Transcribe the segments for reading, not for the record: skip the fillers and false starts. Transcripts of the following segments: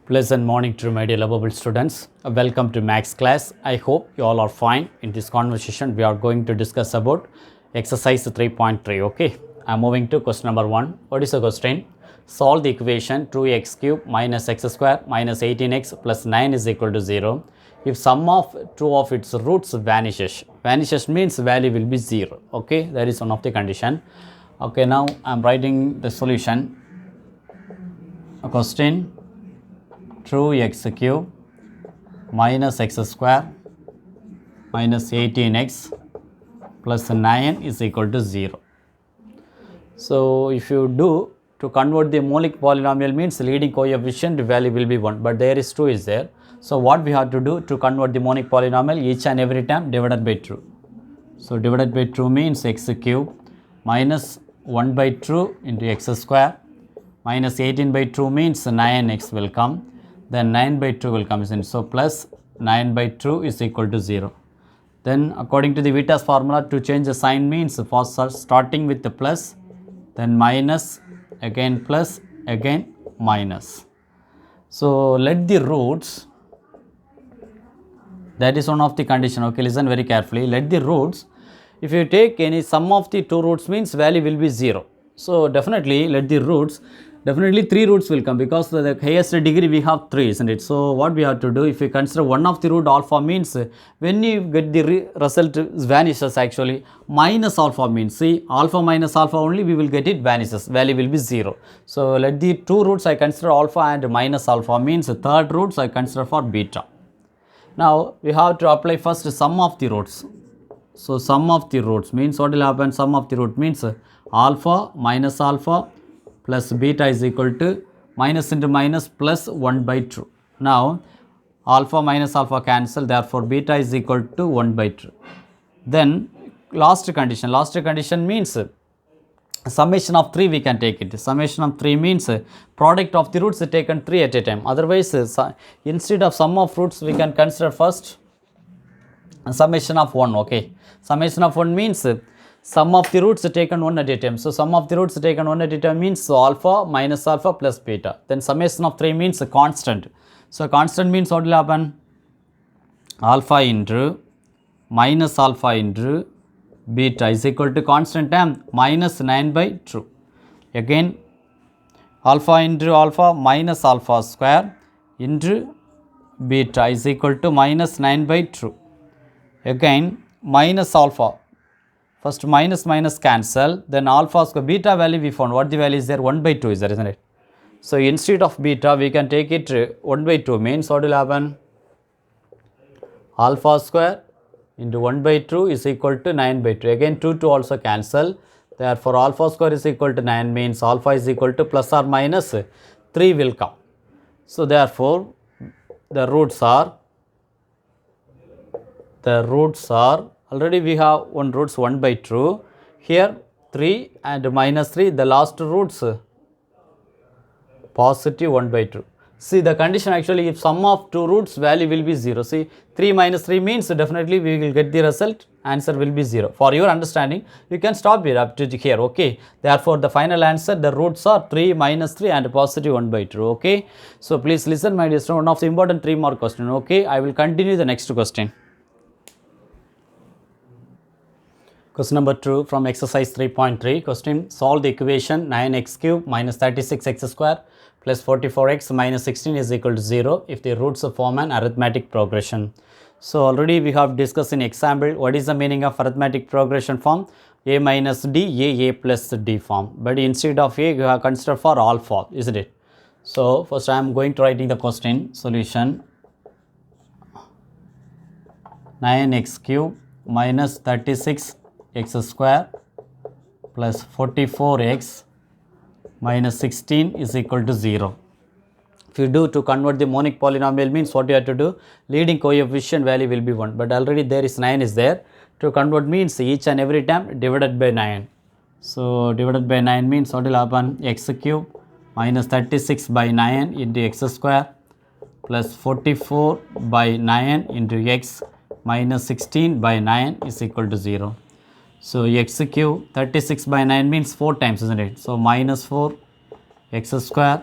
Pleasant morning to my dear lovable students. Welcome to Max class. I hope you all are fine. In this conversation, we are going to discuss about exercise 3.3. Okay, I'm moving to question number 1. What is the question? Solve the equation 2x cube minus x square minus 18x plus 9 is equal to 0. If sum of two of its roots vanishes means value will be 0. Okay, that is one of the condition. Okay, now I'm writing the solution. A question 2x cube minus x square minus 18x plus 9 is equal to 0. So, if you do to convert the molic polynomial means leading coefficient value will be 1, but there is 2 is there. So, what we have to do to convert the monic polynomial each and every time divided by 2. So, divided by 2 means x cube minus 1 by 2 into x square minus 18 by 2 means 9x will come. Then 9 by 2 will come in. So, plus 9 by 2 is equal to 0. Then according to the Vitas formula, to change the sign means for starting with the plus, then minus, again plus, again minus. So, let the roots, that is one of the condition. Okay, listen very carefully. Let the roots, if you take any sum of the two roots means value will be 0. So, definitely let the roots, definitely 3 roots will come because the highest degree we have 3, isn't it? So, what we have to do, if you consider one of the root alpha means when you get the result vanishes actually, minus alpha means, see, alpha minus alpha only we will get it vanishes, value will be 0. So, let the 2 roots I consider alpha and minus alpha means third roots I consider for beta. Now, we have to apply first sum of the roots. So, sum of the roots means what will happen? Sum of the root means alpha minus alpha plus beta is equal to minus into minus plus 1 by 2. Now, alpha minus alpha cancel, therefore, beta is equal to 1 by 2. Then, last condition means summation of 3 we can take it. Summation of 3 means product of the roots taken 3 at a time. Otherwise, instead of sum of roots we can consider first summation of 1. Okay, summation of 1 means sum of the roots taken 1 at a time. So, sum of the roots taken 1 at a time means alpha minus alpha plus beta. Then summation of 3 means a constant. So, constant means what will happen? Alpha into minus alpha into beta is equal to constant term minus 9 by 2. Again, alpha into alpha minus alpha square into beta is equal to minus 9 by 2. Again, minus alpha. First minus cancel, then alpha square, beta value we found. What the value is there? 1 by 2 is there, isn't it? So, instead of beta, we can take it 1 by 2 means what will happen? Alpha square into 1 by 2 is equal to 9 by 2. Again, 2 also cancel. Therefore, alpha square is equal to 9 means alpha is equal to plus or minus 3 will come. So, therefore, the roots are already we have one roots 1 by 2, here 3 and minus 3, the last roots positive 1 by 2. See, the condition actually, if sum of two roots value will be 0. See, 3 minus 3 means definitely we will get the result, answer will be 0. For your understanding, you can stop here up to here. Okay, therefore, the final answer, the roots are 3 minus 3 and positive 1 by 2. Okay, so please listen my dear student, one of the important 3 mark question. Okay, I will continue the next question. Question number 2 from exercise 3.3. Question, solve the equation 9x cube minus 36x square plus 44x minus 16 is equal to 0 if the roots form an arithmetic progression. So, already we have discussed in example what is the meaning of arithmetic progression form, a minus d, a plus d form, but instead of a you have considered for alpha, isn't it? So, first I am going to writing the question solution 9x cube minus 36x square plus 44x minus 16 is equal to 0. If you do to convert the monic polynomial means what you have to do, leading coefficient value will be 1, but already there is 9 is there. To convert means each and every time divided by 9. So, divided by 9 means what will happen? X cube minus 36 by 9 into x square plus 44 by 9 into x minus 16 by 9 is equal to 0. So, x cube 36 by 9 means 4 times, isn't it? So, minus 4 x square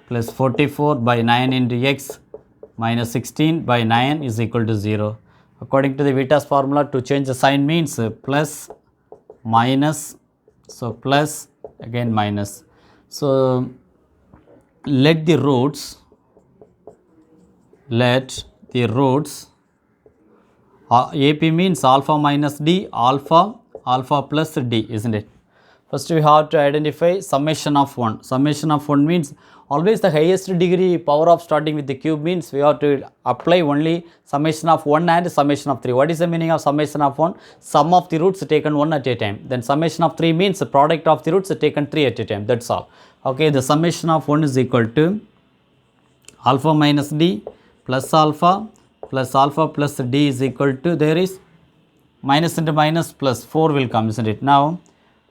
plus 44 by 9 into x minus 16 by 9 is equal to 0. According to the Vitas formula, to change the sign means plus, minus, so plus, again minus. So let the roots AP means alpha minus d, alpha plus d, isn't it? First we have to identify summation of 1. Summation of 1 means always the highest degree power of starting with the cube means we have to apply only summation of 1 and summation of 3. What is the meaning of summation of 1? Sum of the roots taken 1 at a time. Then summation of 3 means the product of the roots taken 3 at a time. That's all. Okay, the summation of 1 is equal to alpha minus d plus alpha plus d is equal to, there is minus into minus plus 4 will come, isn't it? Now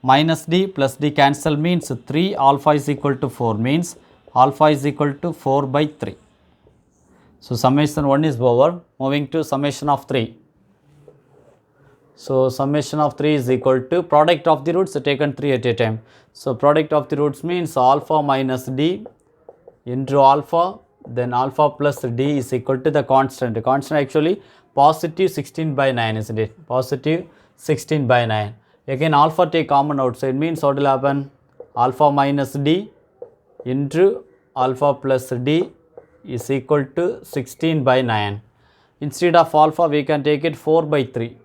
minus d plus d cancel means 3 alpha is equal to 4 means alpha is equal to 4 by 3. So summation 1 is over. Moving to summation of 3. So summation of 3 is equal to product of the roots taken 3 at a time. So product of the roots means alpha minus d into alpha, then alpha plus d is equal to the constant. The constant actually positive 16 by 9, isn't it? Positive 16 by 9. Again alpha take common outside means what will happen? Alpha minus d into alpha plus d is equal to 16 by 9. Instead of alpha we can take it 4 by 3.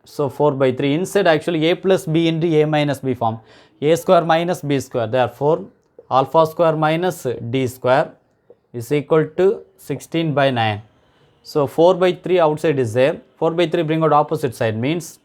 So 4 by 3. Instead actually a plus b into a minus b form. A square minus b square. Therefore alpha square minus d square is equal to 16 by 9. So 4 by 3 outside is there. 4 by 3 bring out opposite side means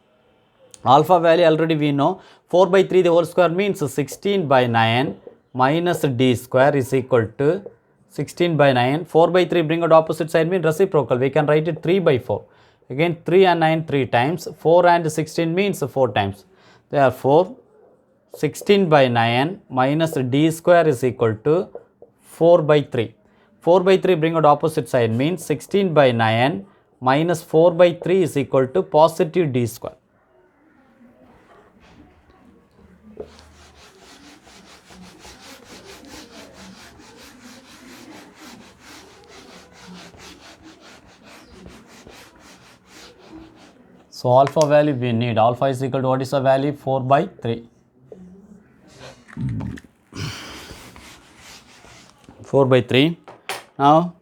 alpha value already we know. 4 by 3 the whole square means 16 by 9 minus d square is equal to 16 by 9. 4 by 3 bring out opposite side means reciprocal. We can write it 3 by 4. Again 3 and 9 3 times. 4 and 16 means 4 times. Therefore 16 by 9 minus d square is equal to 4 by 3. 4 by 3 bring out opposite side means 16 by 9 minus 4 by 3 is equal to positive d square. So alpha value we need. Alpha is equal to what is the value? 4 by 3. 4 by 3. Now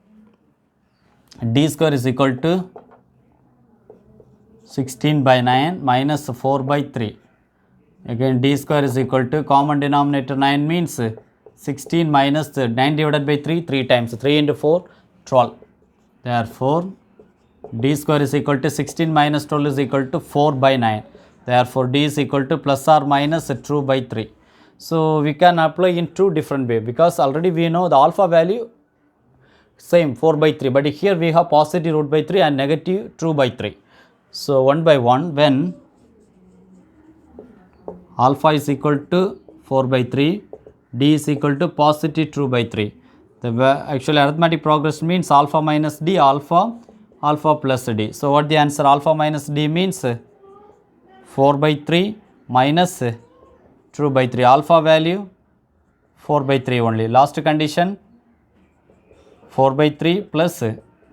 d square is equal to 16 by 9 minus 4 by 3. Again d square is equal to common denominator 9 means 16 minus 9 divided by 3, 3 times. 3 into 4, 12. Therefore d square is equal to 16 minus 12 is equal to 4 by 9. Therefore d is equal to plus or minus 2 by 3. So we can apply in two different ways because already we know the alpha value same 4 by 3, but here we have positive root by 3 and negative 2 by 3. So 1 by 1 when alpha is equal to 4 by 3, d is equal to positive 2 by 3. The actually arithmetic progression means alpha minus d, alpha plus d. So what the answer? Alpha minus d means 4 by 3 minus 2 by 3. Alpha value 4 by 3 only. Last condition 4 by 3 plus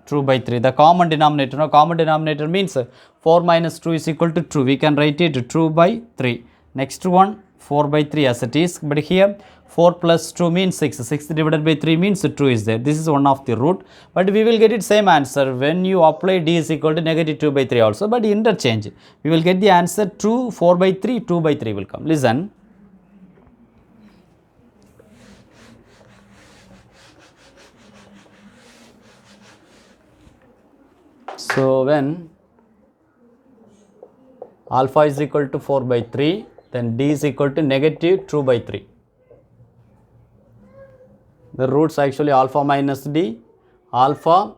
2 by 3. The common denominator. Now common denominator means 4 minus 2 is equal to 2. We can write it 2 by 3. Next one 4 by 3 as it is. But here 4 plus 2 means 6. 6 divided by 3 means 2 is there. This is one of the root. But we will get it same answer when you apply d is equal to negative 2 by 3 also. But interchange. We will get the answer 2, 4 by 3, 2 by 3 will come. Listen. So when alpha is equal to 4 by 3, then d is equal to negative 2 by 3. The roots actually alpha minus d, alpha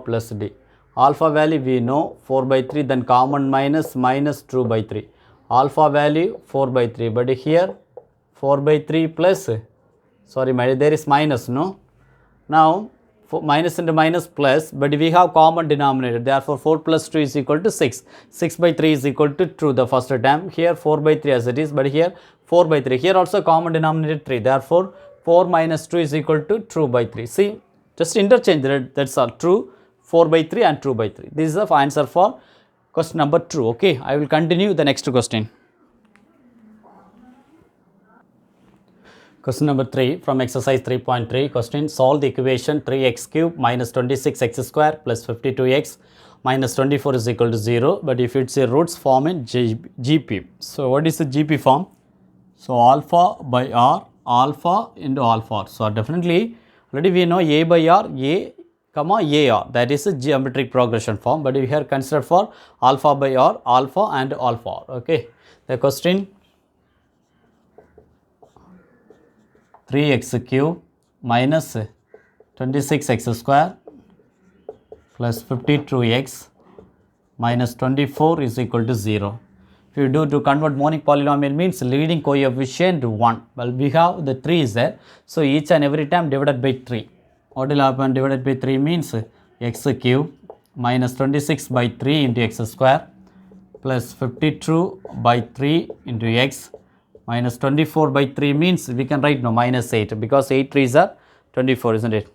plus d. Alpha value we know 4 by 3, then common minus 2 by 3. Alpha value 4 by 3, but here 4 by 3 plus, sorry there is minus, no? Now minus into minus plus, but we have common denominator. Therefore 4 plus 2 is equal to 6. 6 by 3 is equal to 2 the first term. Here 4 by 3 as it is, but here 4 by 3. Here also common denominator 3. Therefore 4 minus 2 is equal to true by 3. See, just interchange that, that's all. True 4 by 3 and true by 3. This is the answer for question number 2. Okay, I will continue the next question. Question number 3 from exercise 3.3. Question: solve the equation 3x cube minus 26x square plus 52x minus 24 is equal to 0. But if it's a roots form in GP. So what is the GP form? So alpha by r, alpha into alpha r. So definitely already we know a by r, a comma ar, that is a geometric progression form, but we have considered for alpha by r, alpha and alpha r. Okay, the question: 3x cube minus 26x square plus 52x minus 24 is equal to 0. If you do to convert monic polynomial means leading coefficient 1. Well, we have the 3 is there. So each and every time divided by 3. What will happen? Divided by 3 means x cube minus 26 by 3 into x square plus 52 by 3 into x minus 24 by 3 means we can write no minus 8 because 8 3s are 24, isn't it?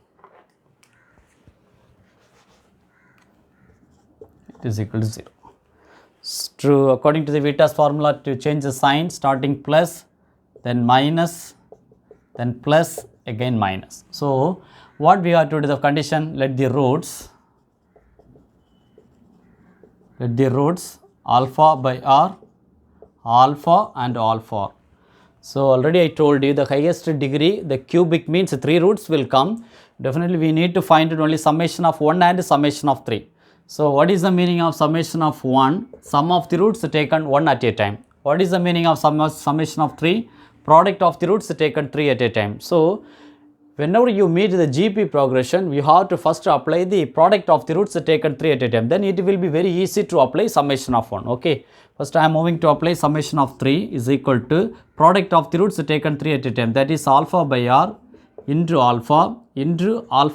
It is equal to 0. True, according to the Vitas formula, to change the sign, starting plus, then minus, then plus, again minus. So what we have to do, the condition, let the roots alpha by r, alpha and alpha r. So already I told you the highest degree, the cubic means 3 roots will come. Definitely we need to find it only summation of 1 and summation of 3. So what is the meaning of summation of 1? Sum of the roots taken 1 at a time. What is the meaning of summation of 3? Product of the roots taken 3 at a time. So whenever you meet the GP progression, you have to first apply the product of the roots taken 3 at a time. Then it will be very easy to apply summation of 1. Okay. First I am moving to apply summation of 3 is equal to product of the roots taken 3 at a time. That is alpha by r into alpha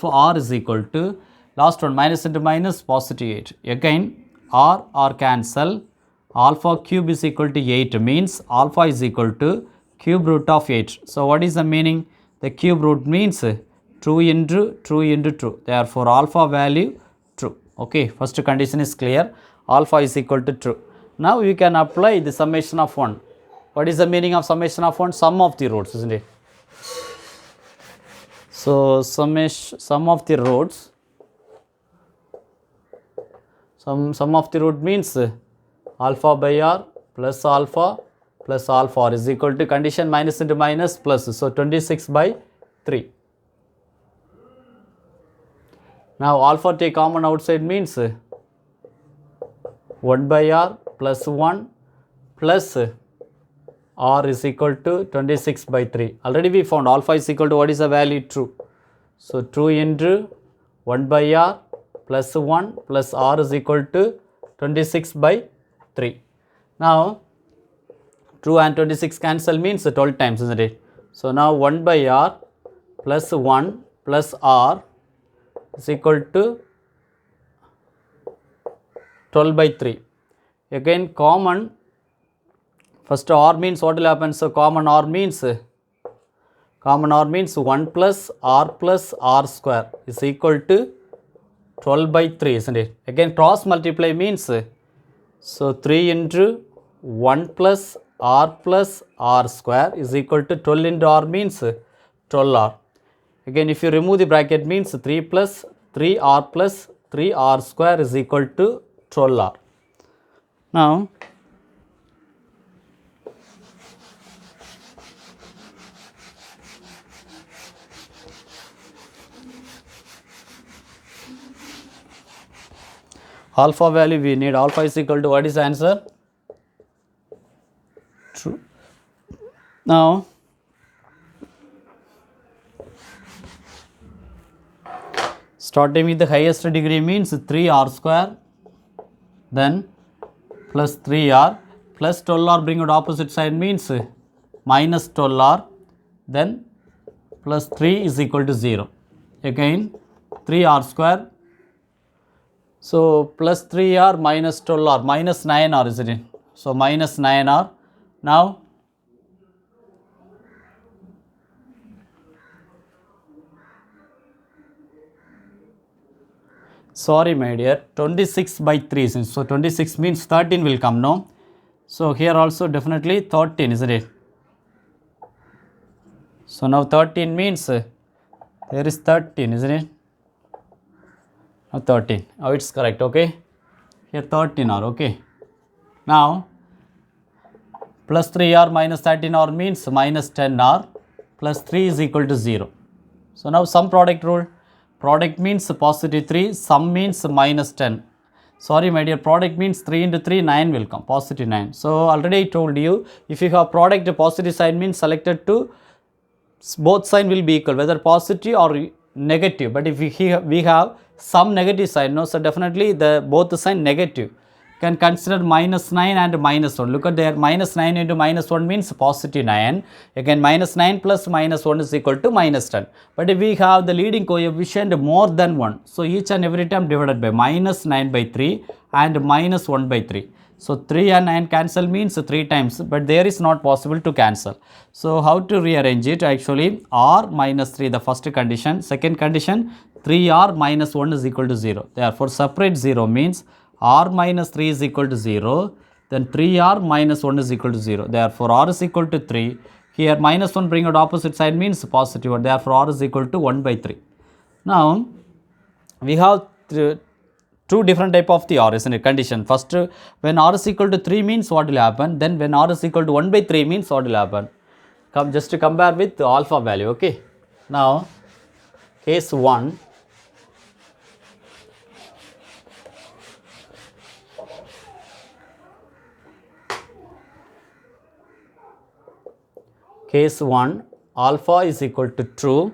r is equal to last one minus into minus positive 8. Again r cancel. Alpha cube is equal to 8 means alpha is equal to cube root of 8. So what is the meaning? The cube root means true into true. Therefore alpha value true. Okay, first condition is clear. Alpha is equal to true. Now you can apply the summation of 1. What is the meaning of summation of 1? Sum of the roots, isn't it? So sum of the roots. Sum of the root means alpha by r plus alpha r is equal to condition minus into minus plus. So 26 by 3. Now alpha take common outside means 1 by r plus 1 plus r is equal to 26 by 3. Already we found alpha is equal to what is the value? True. So true into 1 by r plus 1 plus r is equal to 26 by 3. Now true and 26 cancel means 12 times, isn't it? So now 1 by r plus 1 plus r is equal to 12 by 3. Again common, first r means what will happen? So common r means 1 plus r square is equal to 12 by 3, isn't it? Again cross multiply means so 3 into 1 plus r square is equal to 12 into r means 12r. Again if you remove the bracket means 3 plus 3r square is equal to 12r. Now alpha value we need. Alpha is equal to what is the answer? True. Now starting with the highest degree means 3r square, then plus 3r plus 12r, bring it opposite side means minus 12r, then plus 3 is equal to 0. Again 3r square. So plus 3r minus 12r minus 9r, isn't it? So minus 9r. Now Sorry my dear, 26 by 3, so 26 means 13 will come, no? So here also definitely 13, isn't it? So now 13 means there is 13, isn't it? Now 13, oh it's correct, okay? Here 13 are, okay? Now plus 3r minus 13r means minus 10r plus 3 is equal to 0. So now sum product rule. Product means positive 3, sum means minus 10. Sorry my dear, product means 3 into 3, 9 will come, positive 9. So already I told you, if you have product, positive sign means selected to both sign will be equal, whether positive or negative. But if we have some negative sign, no, so definitely the both the sign negative. Can consider minus 9 and minus 1. Look at there, minus 9 into minus 1 means positive 9. Again minus 9 plus minus 1 is equal to minus 10. But if we have the leading coefficient more than 1, so each and every time divided by minus 9 by 3 and minus 1 by 3. So 3 and 9 cancel means 3 times, but there is not possible to cancel. So how to rearrange it? Actually r minus 3 the first condition, second condition 3r minus 1 is equal to 0. Therefore separate 0 means r minus 3 is equal to 0, then 3r minus 1 is equal to 0. Therefore r is equal to 3. Here minus 1 bring out opposite side means positive, therefore r is equal to 1 by 3. Now we have two different type of the r, isn't it? Condition. First, when r is equal to 3 means what will happen, then when r is equal to 1 by 3 means what will happen. Just to compare with the alpha value, okay? Now case 1, case 1, alpha is equal to true,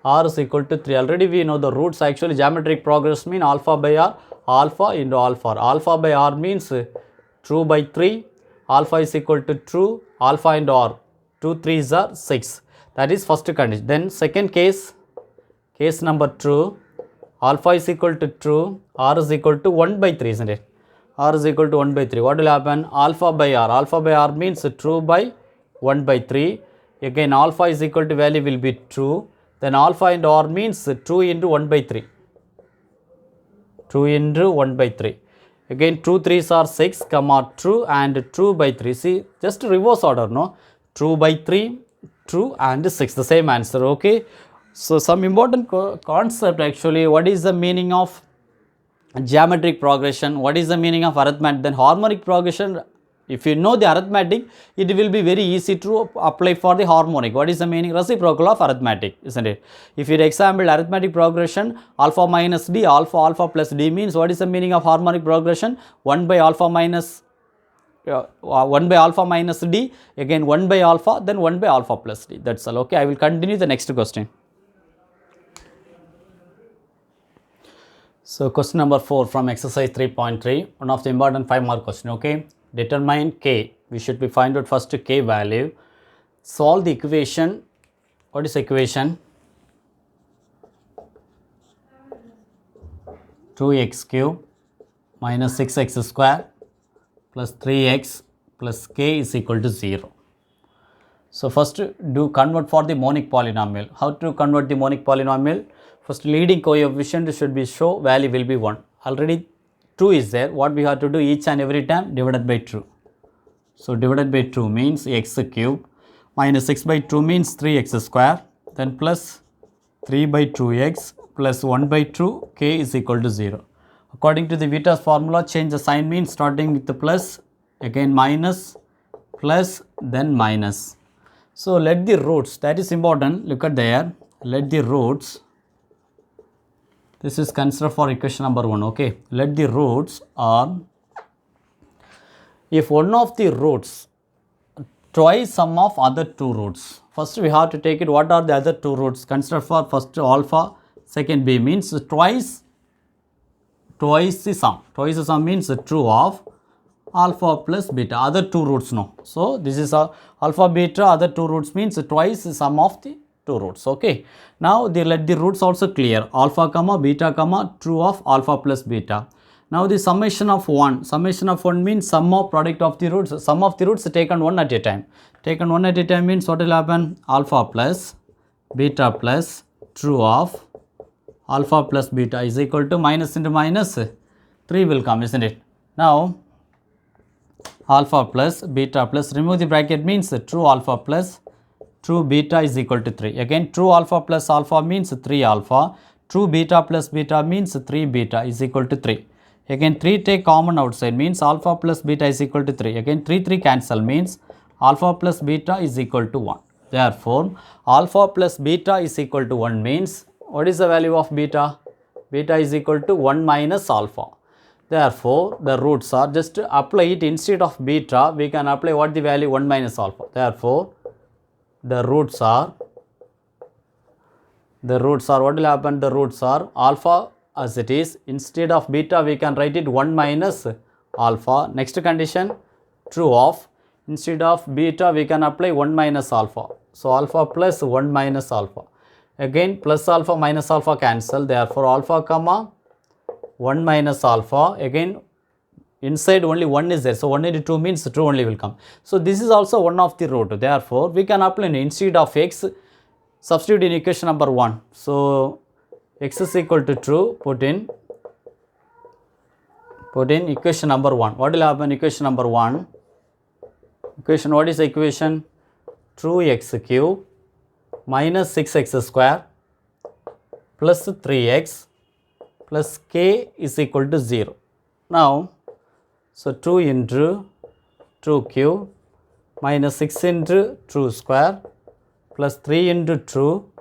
r is equal to 3. Already we know the roots. Actually geometric progress mean alpha by r, alpha into alpha. Alpha by r means true by 3, alpha is equal to true, alpha into r, 2 3s are 6. That is first condition. Then second case, case number 2, alpha is equal to true, r is equal to 1 by 3, isn't it? R is equal to 1 by 3. What will happen? Alpha by r means true by 1 by 3. Again alpha is equal to value will be true, then alpha into r means 2 into 1 by 3, 2 into 1 by 3. Again 2 3s are 6, comma true and 2 by 3. See, just reverse order, no? 2 by 3, true and 6, the same answer, okay? So some important concept actually, what is the meaning of geometric progression, what is the meaning of arithmetic, then harmonic progression. If you know the arithmetic, it will be very easy to apply for the harmonic. What is the meaning? Reciprocal of arithmetic, isn't it? If you example arithmetic progression, alpha minus d, alpha plus d means what is the meaning of harmonic progression? 1 by alpha minus 1 by alpha minus d, again 1 by alpha, then 1 by alpha plus d. That's all, okay? I will continue the next question. So question number 4 from exercise 3.3, one of the important 5 mark question, okay? Determine k. We should be find out first k value. Solve the equation. What is equation? 2x cube minus 6x square plus 3x plus k is equal to 0. So first do convert for the monic polynomial. How to convert the monic polynomial? First leading coefficient should be show value will be 1. Already 2 is there. What we have to do each and every time? Divided by 2. So divided by 2 means x cube minus 6 by 2 means 3x square, then plus 3 by 2x plus 1 by 2, k is equal to 0. According to the Vieta's formula, change the sign means starting with the plus, again minus, plus, then minus. So let the roots, that is important, look at there, let the roots, this is considered for equation number 1, okay. Let the roots are, if one of the roots twice sum of other two roots. First we have to take it, what are the other two roots? Consider for first alpha, second b means twice the sum. Twice the sum means true of alpha plus beta, other two roots, no. So this is alpha beta, other two roots means twice the sum of the two roots, okay. Now let the roots also clear, alpha comma beta comma true of alpha plus beta. Now the summation of 1 means sum of product of the roots, sum of the roots taken one at a time. Taken one at a time means what will happen? Alpha plus beta plus true of alpha plus beta is equal to minus into minus 3 will come, isn't it? Now alpha plus beta plus, remove the bracket means true alpha plus true beta is equal to 3. Again true alpha plus alpha means 3 alpha, true beta plus beta means 3 beta is equal to 3. Again 3 take common outside means alpha plus beta is equal to 3. Again 3 cancel means alpha plus beta is equal to 1. Therefore alpha plus beta is equal to 1 means what is the value of beta? Beta is equal to 1 minus alpha. Therefore the roots are, just apply it instead of beta we can apply what the value 1 minus alpha. Therefore the roots are what will happen? The roots are alpha as it is, instead of beta we can write it 1 minus alpha. Next condition, true of, instead of beta we can apply 1 minus alpha. So alpha plus 1 minus alpha. Again plus alpha minus alpha cancel, therefore alpha comma 1 minus alpha. Again inside only 1 is there, so 1 into 2 means true only will come. So this is also one of the root. Therefore we can apply instead of x, substitute in equation number 1. So x is equal to true, put in equation number 1. What will happen? Equation number 1, equation, what is the equation? True x cube minus 6x square plus 3x plus k is equal to 0. Now so 2 into true cube minus 6 into true square plus 3 into true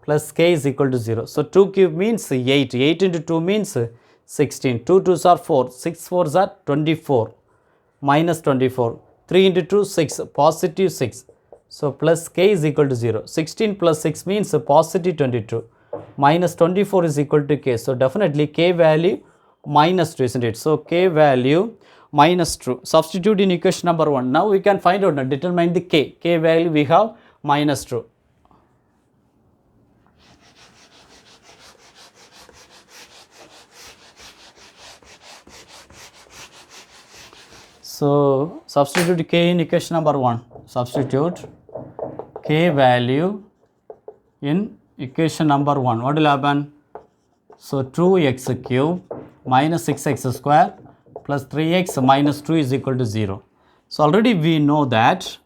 plus k is equal to 0. So 2 cube means 8, 8 into 2 means 16, 2 2s are 4, 6 4s are 24, minus 24, 3 into 2 6, positive 6. So plus k is equal to 0, 16 plus 6 means positive 22, minus 24 is equal to k. So definitely k value minus 2, isn't it? So k value minus 2, substitute in equation number 1. Now we can find out, now determine the k value we have minus 2. So substitute k in equation number 1, substitute k value in equation number 1, what will happen? So 2x cube minus 6x square plus 3x minus 2 is equal to 0. So already we know that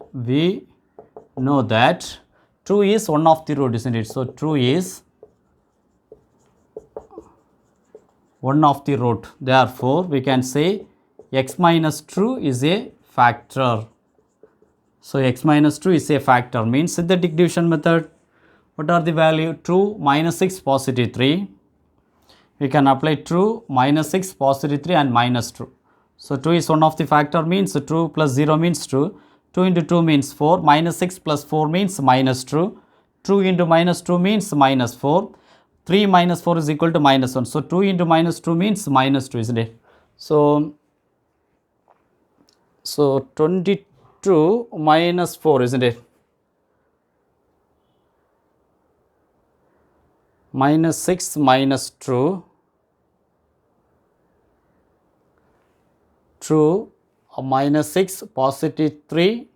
2 is one of the root, isn't it? So 2 is one of the root. Therefore we can say x minus 2 is a factor. So x minus 2 is a factor, means synthetic division method. What are the value? 2 minus 6 positive 3. We can apply 2 minus 6 positive 3 and minus 2. So 2 is one of the factor, means 2 plus 0 means 2. 2 into 2 means 4. Minus 6 plus 4 means minus 2. 2 into minus 2 means minus 4. 3 minus 4 is equal to minus 1. So 2 into minus 2 means minus 2, isn't it? So 22 minus 4, isn't it? Minus 6 minus 2. True, minus 6 positive 3.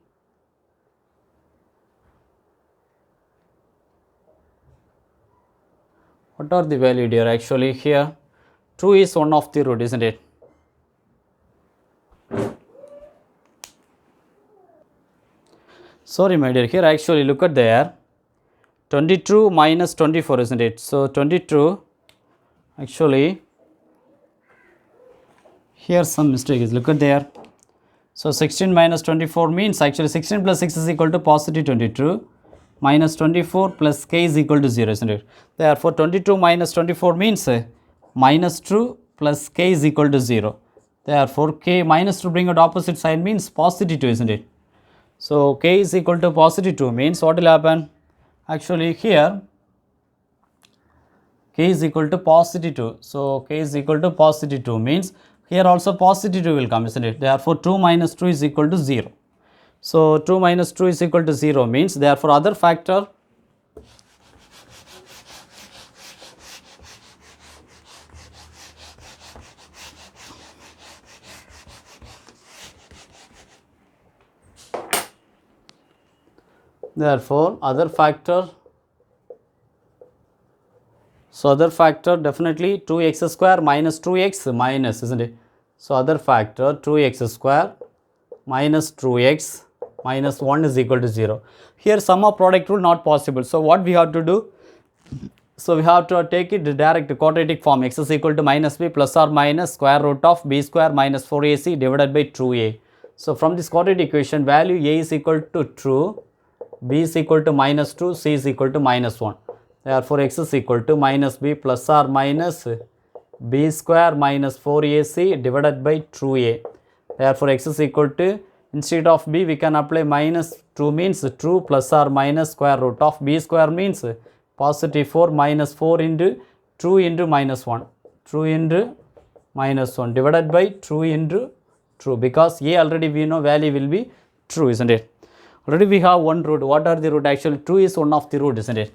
What are the value dear? Actually here 2 is one of the root, isn't it? Sorry my dear, here actually look at there, 22 minus 24, isn't it? So 22, actually here some mistake is, look at there. So 16 minus 24 means actually 16 plus 6 is equal to positive 22, minus 24 plus k is equal to 0, isn't it? Therefore 22 minus 24 means minus 2 plus k is equal to 0. Therefore k minus 2 bring out opposite sign means positive 2, isn't it? So k is equal to positive 2 means what will happen? Actually here k is equal to positive 2. So k is equal to positive 2 means here also positive 2 will come, isn't it? Therefore 2 minus 2 is equal to 0. So 2 minus 2 is equal to 0 means therefore other factor So other factor definitely 2x square minus 2x minus, isn't it? So other factor 2x square minus 2x minus 1 is equal to 0. Here sum of product rule not possible. So what we have to do? So we have to take it direct quadratic form. X is equal to minus b plus or minus square root of b square minus 4ac divided by 2a. So from this quadratic equation, value a is equal to true, b is equal to minus 2, c is equal to minus 1. Therefore x is equal to minus b plus or minus b square minus 4ac divided by 2a. Therefore x is equal to, instead of b we can apply minus 2 means true plus or minus square root of b square means positive 4 minus 4 into 2 into minus 1. 2 into minus 1 divided by 2 into true, because a already we know value will be true, isn't it? Already we have one root. What are the root? Actually 2 is one of the root, isn't it?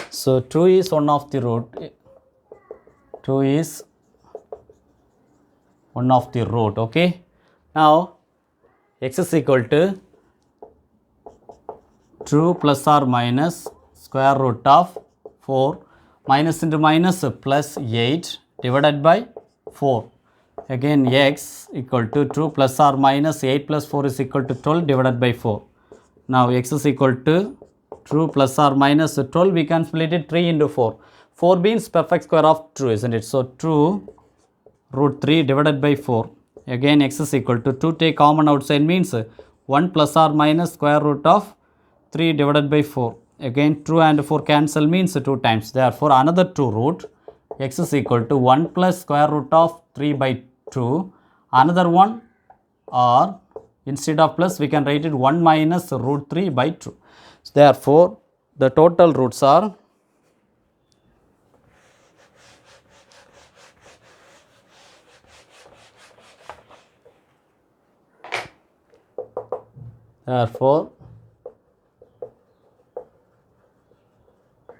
So 2 is one of the root. 2 is one of the root. Okay. Now x is equal to 2 plus or minus square root of 4 minus into minus plus 8 divided by 4. Again x equal to 2 plus or minus 8 plus 4 is equal to 12 divided by 4. Now x is equal to 2 plus or minus 12, we can split it 3 into 4. 4 means perfect square of 2, isn't it? So 2 root 3 divided by 4. Again x is equal to 2 take common outside means 1 plus or minus square root of 3 divided by 4. Again 2 and 4 cancel means 2 times. Therefore another 2 root x is equal to 1 plus square root of 3 by 2. Another one, or instead of plus we can write it 1 minus root 3 by 2. So therefore the total roots are therefore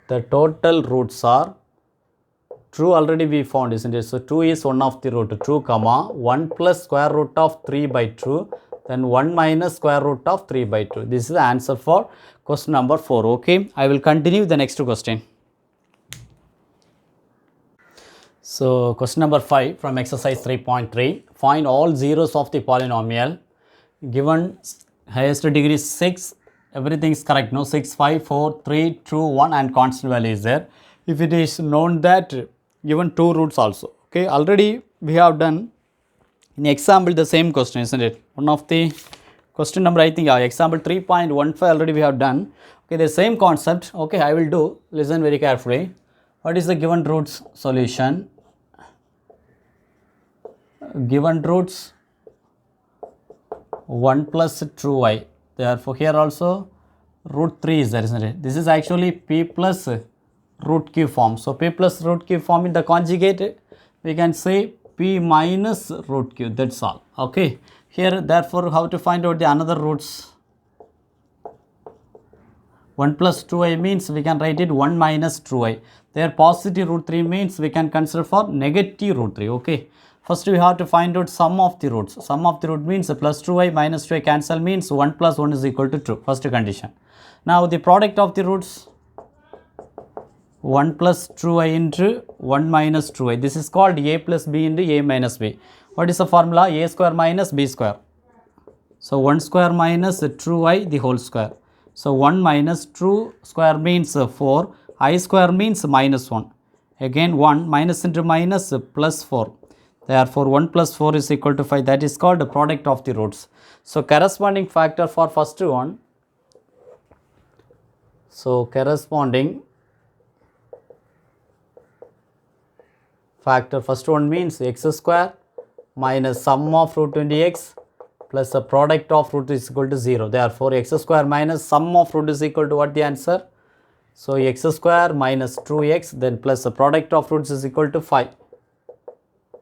the total roots are true, already we found, isn't it? So 2 is one of the root, 2 comma 1 plus square root of 3 by 2, then 1 minus square root of 3 by 2. This is the answer for question number 4. Okay, I will continue the next question. So question number 5 from exercise 3.3, find all zeros of the polynomial given highest degree 6, everything is correct, no, 6, 5, 4, 3, 2, 1 and constant value is there. If it is known that given 2 roots also. Okay, already we have done in example the same question, isn't it? One of the question number, I think example 3.15 already we have done. Okay, the same concept. Okay, I will do, listen very carefully. What is the given roots solution? Given roots 1 plus 2y. Therefore here also root 3 is there, isn't it? This is actually p plus root q form. So p plus root q form in the conjugate we can say p minus root q, that's all. Okay, here therefore how to find out the another roots? 1 plus 2i means we can write it 1 minus 2i. There positive root 3 means we can consider for negative root 3. Okay, first we have to find out sum of the roots. Sum of the root means plus 2i minus 2i cancel means 1 plus 1 is equal to 2. First condition. Now the product of the roots 1 plus 2i into 1 minus 2i. This is called a plus b into a minus b. What is the formula? A square minus b square. So 1 square minus 2i the whole square. So 1 minus 2 square means 4. I square means minus 1. Again 1 minus into minus plus 4. Therefore 1 plus 4 is equal to 5. That is called the product of the roots. So corresponding factor for first one. So corresponding factor first one means x square minus sum of root 20x plus the product of root is equal to 0. Therefore x square minus sum of root is equal to what the answer? So x square minus 2x then plus the product of roots is equal to 5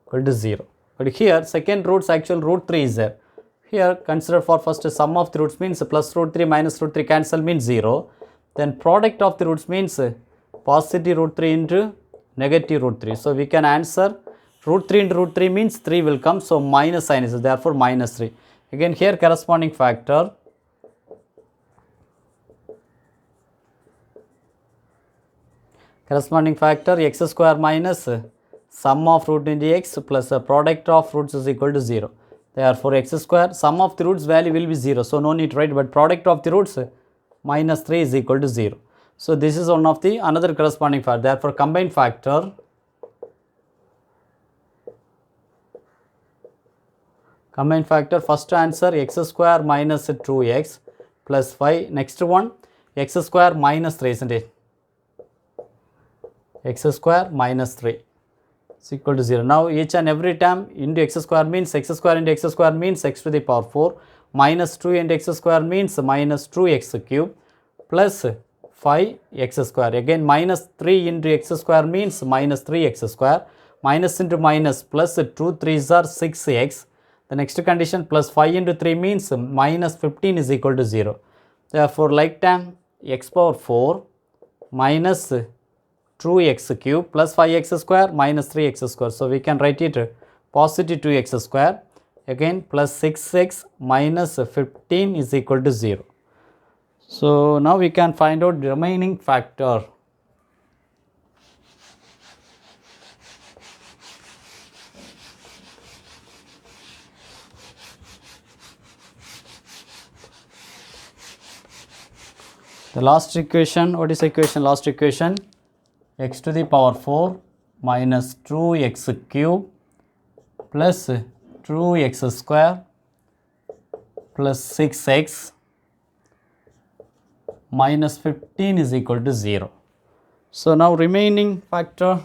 equal to 0. But here second roots actual root 3 is there. Here consider for first sum of the roots means plus root 3 minus root 3 cancel means 0. Then product of the roots means positive root 3 into negative root 3. So we can answer root 3 into root 3 means 3 will come. So minus sign is therefore minus 3. Again here corresponding factor. Corresponding factor x square minus sum of root into x plus the product of roots is equal to 0. Therefore, x square, sum of the roots value will be 0. So, no need to write, but product of the roots minus 3 is equal to 0. So, this is one of the another corresponding factor. Therefore, combined factor first answer x square minus 2x plus 5. Next one x square minus 3, isn't it? X square minus 3 is equal to 0. Now, each and every term into x square means x square into x square means x to the power 4 minus 2 into x square means minus 2x cube plus 5x square. Again minus 3 into x square means minus 3x square, minus into minus plus 2 3s are 6x. The next condition plus 5 into 3 means minus 15 is equal to 0. Therefore, like term x power 4 minus 2x cube plus 5x square minus 3x square. So, we can write it positive 2x square, again plus 6x minus 15 is equal to 0. So, now we can find out the remaining factor. The last equation, what is the equation? Last equation, x to the power 4 minus 2x cube plus 2x square plus 6x minus 15 is equal to 0. So, now remaining factor,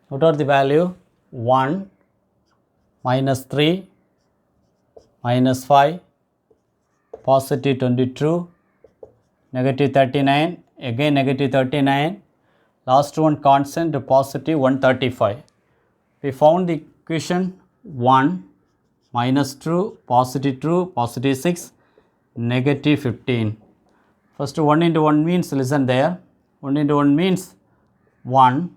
what are the value? 1, minus 3, minus 5, positive 22, negative 39, again negative 39, last one constant positive 135. We found the equation 1, minus 2, positive 6, negative 15. First 1 into 1 means, listen there, 1 into 1 means 1.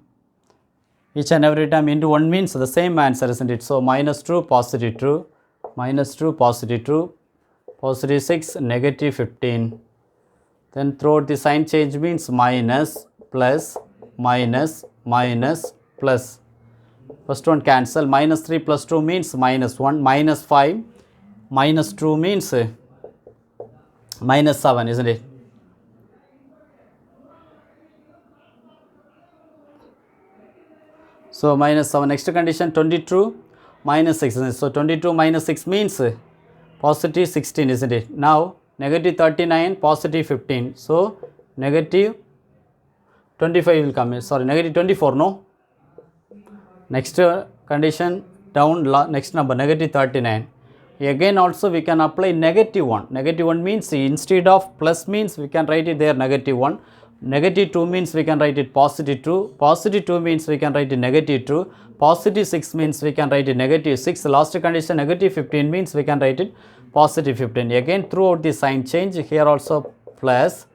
Each and every time into 1 means the same answer, isn't it? So, minus 2, positive 2, minus 2, positive 2, positive 6, negative 15. Then throughout the sign change means minus, plus, minus, minus, plus. First one cancel, minus 3 plus 2 means minus 1, minus 5, minus 2 means minus 7, isn't it? So, minus 7. Next condition 22 minus 6. So, 22 minus 6 means positive 16, isn't it? Now, negative 39, positive 15. So, negative 25 will come. Sorry, negative 24, no? Next condition down, next number, negative 39. Again also we can apply negative 1. Negative 1 means instead of plus means we can write it there negative 1. Negative 2 means we can write it positive 2. Positive 2 means we can write it negative 2. Positive 6 means we can write it negative 6. The last condition negative 15 means we can write it positive 15. Again throughout the sign change, here also plus,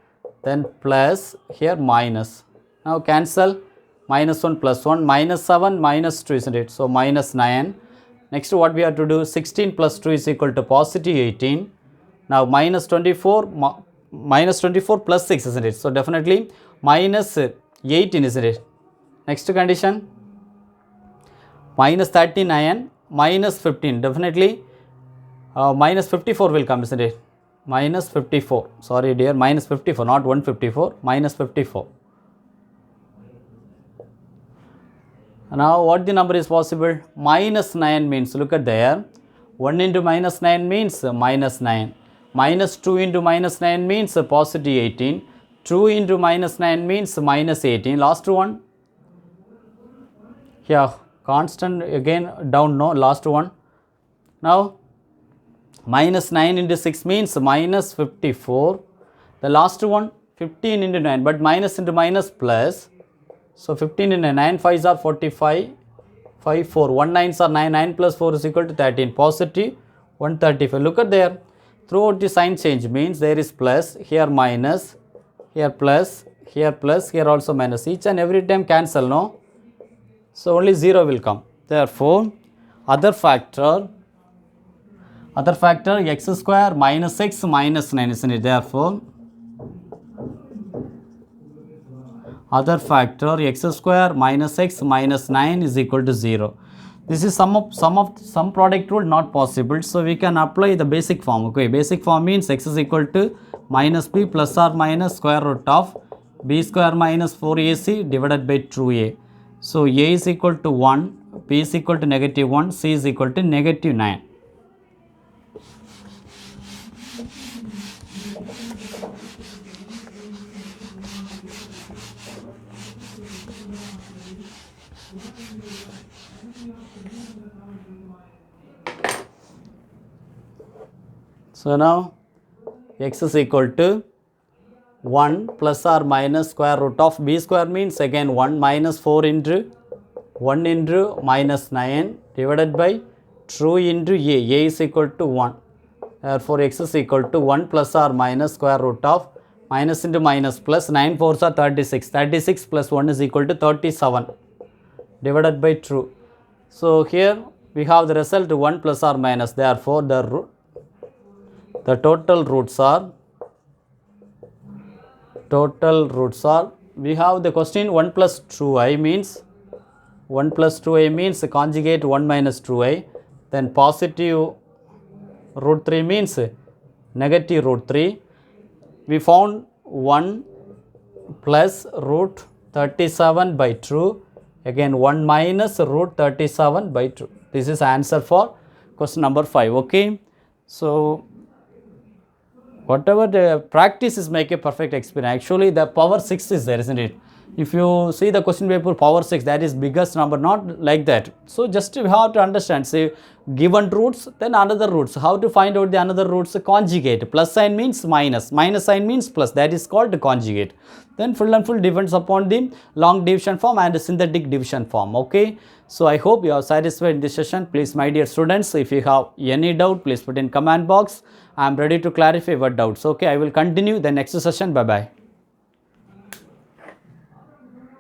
then plus, here minus. Now cancel, minus 1 plus 1, minus 7 minus 2, isn't it? So minus 9. Next what we have to do, 16 plus 2 is equal to positive 18. Now minus 24, minus 24 plus 6, isn't it? So definitely minus 18, isn't it? Next condition, minus 39, minus 15, definitely minus 54 will come, isn't it? Minus 54, sorry dear, minus 54, not 154, minus 54. Now what the number is possible? Minus 9 means, look at there, 1 into minus 9 means minus 9. Minus 2 into minus 9 means positive 18. 2 into minus 9 means minus 18. Last one. Yeah, constant again down, no, last one. Now, minus 9 into 6 means minus 54. The last one, 15 into 9, but minus into minus plus. So 15 in a 9 5s are 45, 5 4, 1 9s are 9, 9 plus 4 is equal to 13, positive 135. Look at there, throughout the sign change means there is plus, here minus, here plus, here also minus, each and every time cancel, no? So only 0 will come. Therefore, other factor x square minus x minus 9, isn't it? Therefore, other factor x square minus x minus 9 is equal to 0. This is some product rule not possible. So we can apply the basic form. Okay, basic form means x is equal to minus b plus or minus square root of b square minus 4ac divided by 2a. So a is equal to 1, b is equal to negative 1, c is equal to negative 9. So now x is equal to 1 plus or minus square root of b square means again 1 minus 4 into 1 into minus 9 divided by 2 into a is equal to 1. Therefore, x is equal to 1 plus or minus square root of minus into minus plus 9 4s are 36. 36 plus 1 is equal to 37 divided by 2. So here we have the result 1 plus or minus. Therefore, the total roots are, we have the question 1 plus 2i means, conjugate 1 minus 2i, then positive root 3 means negative root 3. We found 1 plus root 37 by 2, again 1 minus root 37 by 2. This is answer for question number 5. Okay, so whatever the practice is make a perfect experience. Actually, the power 6 is there, isn't it? If you see the question paper, power 6, that is biggest number, not like that. So just you have to understand, say given roots, then another roots. How to find out the another roots? Conjugate. Plus sign means minus, minus sign means plus. That is called conjugate. Then full and full depends upon the long division form and synthetic division form. Okay. So I hope you are satisfied in this session. Please, my dear students, if you have any doubt, please put in comment box. I am ready to clarify your doubts. Okay, I will continue the next session. Bye bye.